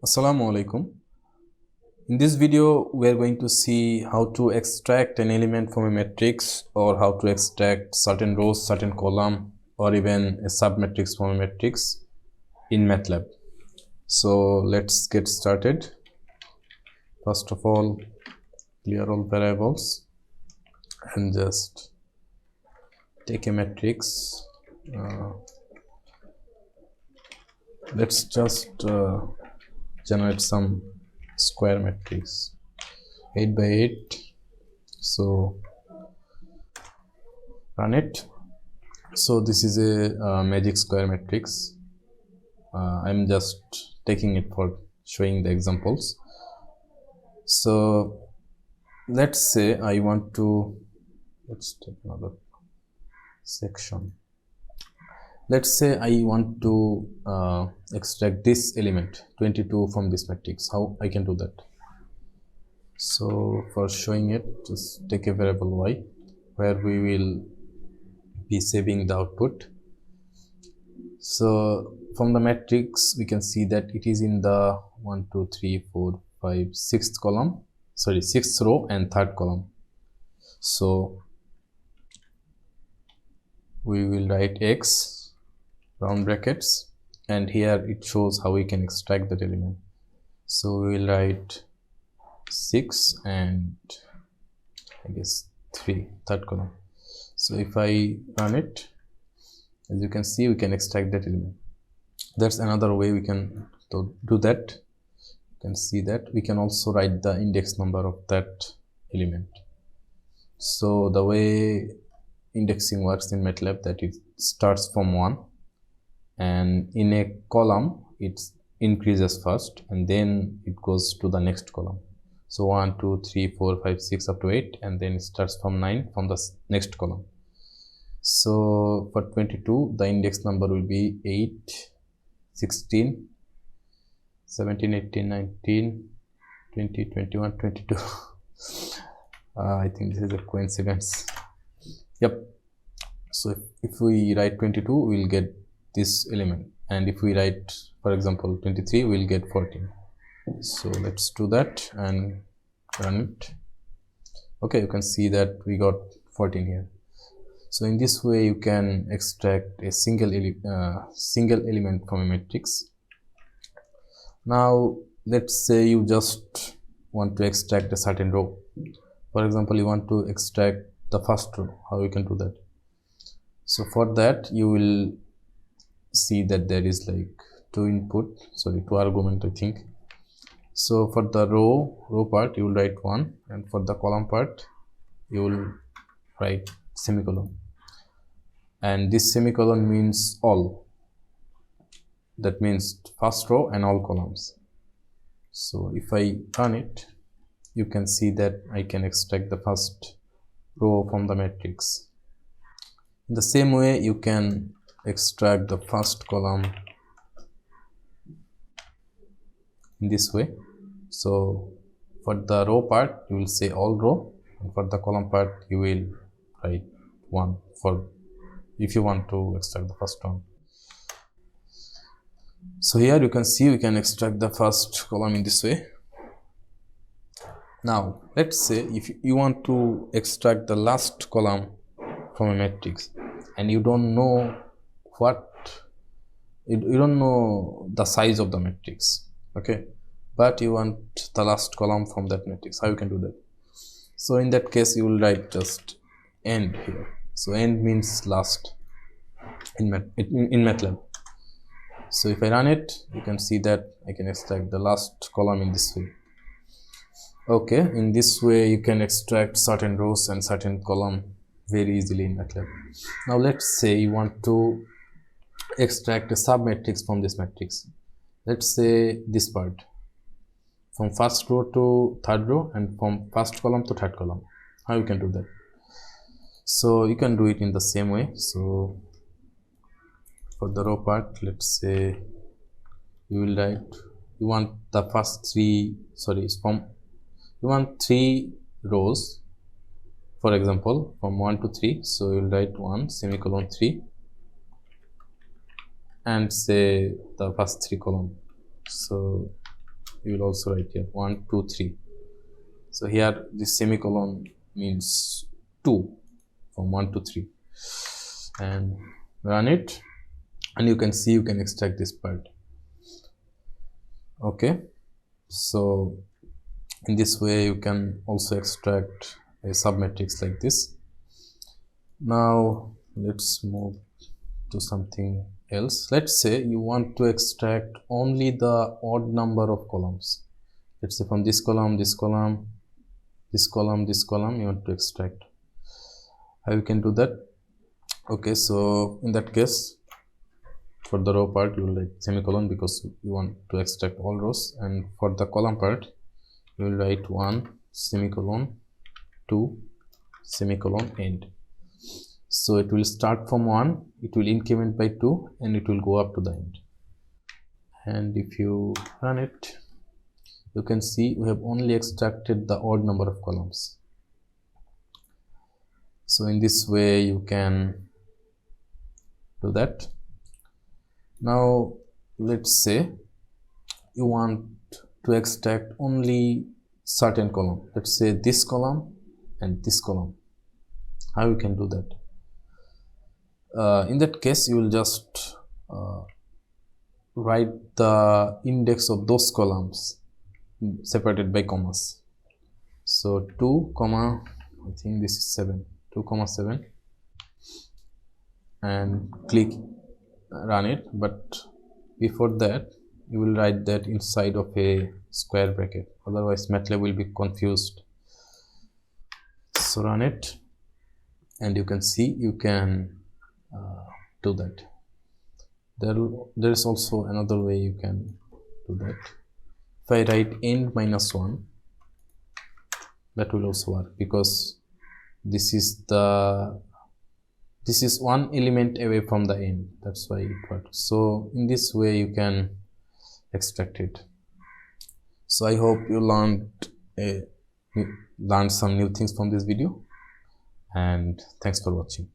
Assalamu alaikum. In this video, we are going to see how to extract an element from a matrix, or how to extract certain rows, certain column, or even a submatrix from a matrix in MATLAB. So let's get started. First of all, clear all variables and just take a matrix. Let's just generate some square matrix 8 by 8. So run it. So this is a magic square matrix. I'm just taking it for showing the examples. So let's say I want to, let's take another section. Let's say I want to extract this element 22 from this matrix. How I can do that? So for showing it, just take a variable y where we will be saving the output. So from the matrix we can see that it is in the 1 2 3 4 5 6th column, sorry, 6th row and 3rd column. So we will write x round brackets, and here it shows how we can extract that element. So we will write 6 and I guess 3, 3rd column. So if I run it, as you can see, we can extract that element. That's another way we can do that. You can see that we can also write the index number of that element. So the way indexing works in MATLAB, that it starts from 1, and in a column it increases first and then it goes to the next column. So 1 2 3 4 5 6 up to 8, and then it starts from 9 from the next column. So for 22 the index number will be 8 16 17 18 19 20 21 22. I think this is a coincidence. Yep. So if we write 22, we'll get this element, and if we write, for example, 23, we'll get 14. So let's do that and run it. Okay, you can see that we got 14 here. So in this way you can extract a single element from a matrix. Now let's say you just want to extract a certain row. For example, you want to extract the first row. How you can do that? So for that you will see that there is like two argument, I think. So for the row part you will write 1, and for the column part you will write semicolon, and this semicolon means all. That means first row and all columns. So if I run it, you can see that I can extract the first row from the matrix. In the same way you can extract the first column in this way. So for the row part you will say all row, and for the column part you will write 1 for if you want to extract the first one. So here you can see we can extract the first column in this way. Now let's say if you want to extract the last column from a matrix, and you don't know you don't know the size of the matrix, okay, but you want the last column from that matrix. How you can do that? So in that case you will write just end here. So end means last in MATLAB. So if I run it, you can see that I can extract the last column in this way. Okay, in this way you can extract certain rows and certain column very easily in MATLAB. Now let's say you want to extract a submatrix from this matrix. Let's say this part, from first row to third row, and from first column to third column. How you can do that? So you can do it in the same way. So for the row part, let's say you will write, you want the first you want 3 rows, for example from 1 to 3. So you will write 1 semicolon 3 and say the first 3 column. So you will also write here 1 2 3. So here this semicolon means 2 from 1 to 3, and run it, and you can see you can extract this part. Okay, so in this way you can also extract a submatrix like this. Now let's move to something else. Let's say you want to extract only the odd number of columns. Let's say from this column, this column, this column, this column, you want to extract. How you can do that? Okay, so in that case, for the row part you will write semicolon because you want to extract all rows, and for the column part you will write 1 semicolon 2 semicolon end. So it will start from 1, it will increment by 2, and it will go up to the end. And if you run it, you can see we have only extracted the odd number of columns. So in this way you can do that. Now let's say you want to extract only certain column. Let's say this column and this column. How you can do that? In that case you will just write the index of those columns separated by commas. So 2 comma, I think this is 7, 2 comma 7, and click run it. But before that you will write that inside of a square bracket, otherwise MATLAB will be confused. So run it, and you can see you can do that. There is also another way you can do that. If I write end minus 1, that will also work, because this is one element away from the end, that's why it works. So in this way you can extract it. So I hope you learned some new things from this video, and thanks for watching.